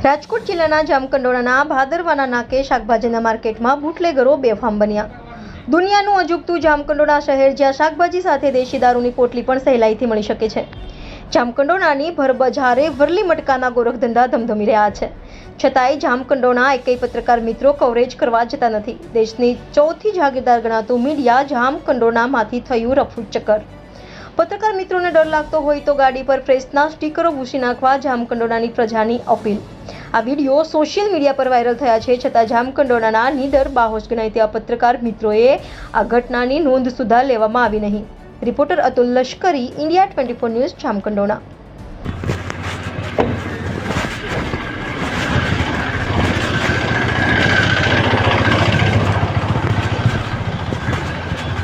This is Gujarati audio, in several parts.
રાજકોટ જિલ્લાના જામકંડોળાના ભાદરવાના નાકે શાકભાજીના માર્કેટમાં બુટલેગરો બેફામ બન્યા। દુનિયાનું અજુગતું જામકંડોળા શહેર, જ્યાં શાકભાજી સાથે દેશી દારૂની પોટલી પણ સહેલાઈથી મળી શકે છે। જામકંડોળાની ભરબજારે વરલી મટકાના ગોરખધંધા ધમધમી રહ્યા છે, છતાંય જામકંડોળા એકેય પત્રકાર મિત્રો કવરેજ કરવા જતા નથી। દેશની ચોથી જાગીરદાર ગણાતું મીડિયા જામકંડોળામાંથી થયું રફુ ચક્કર। પત્રકાર મિત્રોને ડર લાગતો હોય તો ગાડી પર પ્રેસના સ્ટીકરો ભૂસી નાખવા જામકંડોળાની પ્રજાની અપીલ। આ વિડીયો સોશિયલ મીડિયા પર વાયરલ થયા છે, છતાં જામકંડોળાના નીડર બાહોશ ગણાય તેવા પત્રકાર મિત્રોએ આ ઘટનાની નોંધ સુધા લેવામાં આવી નહીં। રિપોર્ટર અતુલ લશ્કરી, ઇન્ડિયા 24 ન્યૂઝ, જામકંડોળા।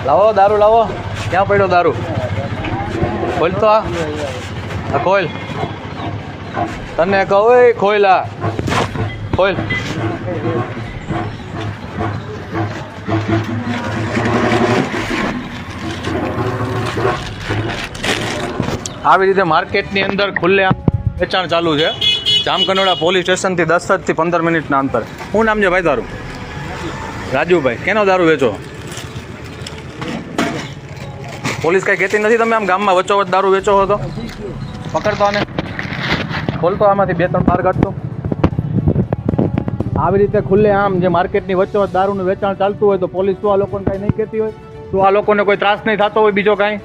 લાવો દારૂ, લાવો। ક્યાં પડ્યો દારૂ? ખોલ તો આ ખોલ, તને કહું ખોલ, આ ખોલ। આવી રીતે માર્કેટની અંદર ખુલ્લે વેચાણ ચાલુ છે। જામકંડોળા પોલીસ સ્ટેશનથી 10 થી 15 મિનિટના અંતર। શું નામ છે ભાઈ તારું? રાજુભાઈ। કેનો દારૂ વેચો? પોલીસ કઈ કહેતી નથી તમે આમ ગામમાં વચ્ચોવચ્ચ દારૂ વેચો હો તો? પકડતો આને, ખોલતો આમાંથી 2-3 બહાર કાઢતો। આવી રીતે ખુલ્લે આમ જે માર્કેટની વચ્ચોવચ્ચ દારૂનું વેચાણ ચાલતું હોય તો પોલીસ તો આ લોકોને કાંઈ નહીં કહેતી હોય? તો આ લોકોને કોઈ ત્રાસ નહીં થતો હોય બીજો કાંઈ?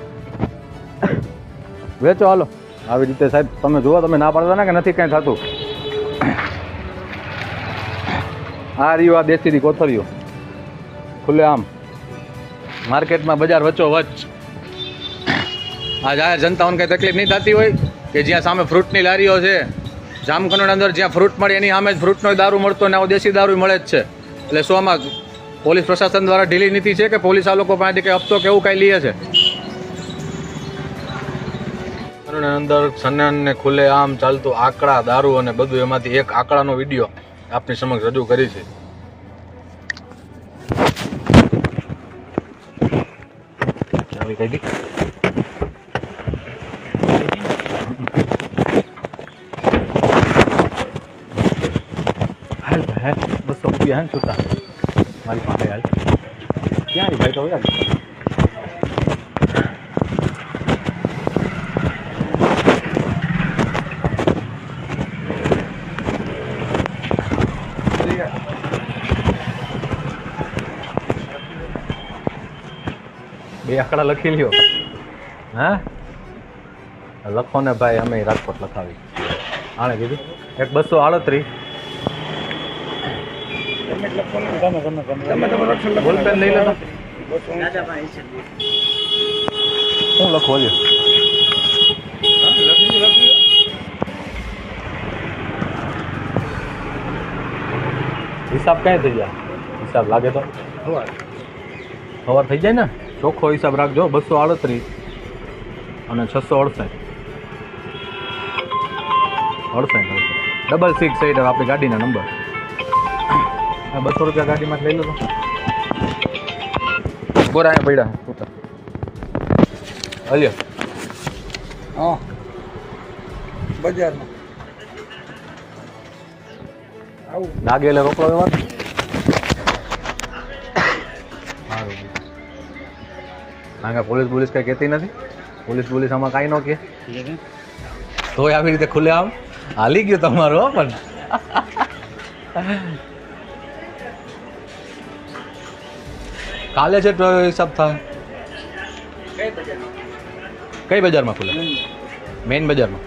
વેચો હાલો। આવી રીતે સાહેબ તમે જુઓ, તમે ના પાડતા ને કે નથી કાંઈ થતું। આ રહ્યું આ દેશી કોથળીઓ ખુલ્લે આમ માર્કેટમાં, બજાર વચ્ચોવચ્ચ। આ જાહેર જનતાઓને કંઈ તકલીફ નહીં થતી હોય કે જ્યાં સામે ફ્રૂટની લારીઓ છે, જામકંડોળા અંદર જ્યાં ફ્રૂટ મળે એની સામે જ ફ્રૂટનો દારૂ મળતો ને આવો દેશી દારૂ મળે જ છે। એટલે શોમાં પોલીસ પ્રશાસન દ્વારા ઢીલી નીતિ છે કે પોલીસ આ લોકો પાસેથી કંઈ હપ્તો કે એવું કાંઈ લે છે? અંદર સન્નાનને ખુલ્લે આમ ચાલતું આંકડા, દારૂ અને બધું, એમાંથી એક આંકડાનો વિડીયો આપની સમક્ષ રજૂ કરી છે। ચાવી કહી દી। હાલ ભાઈ 200 રૂપિયા હે છૂટા મારી પાસે। હાલ ક્યાં ભાઈ? તો યાર બે આંકડા લખી લ્યો। હા લખો ને ભાઈ, અમે રાજકોટ લખાવી। આને કીધું એક 238 બોલપેન લઈ લો। શું લખવો છે? હિસાબ ક્યાં થઈ જાય? હિસાબ લાગે તો સવાર થઈ જાય ને? ચોખ્ખો હિસાબ રાખજો। 238 અને 668 6668 આપણી ગાડીના નંબર। 200 રૂપિયા ગાડીમાં લઈ લો તો બોરા અહીંયા પડ્યા હલ્યો। હા બજારમાં લાગે એટલે રોકડો વ્યવહાર। કારણ કે પોલીસ કઈ કહેતી નથી। પોલીસ આમાં કાંઈ ન કહે તોય આવી રીતે ખુલ્લે આમ હાલી ગયું તમારું। હો પણ કાલે છે તો હિસાબ થાય। કઈ બજારમાં ખુલે? મેઇન બજારમાં।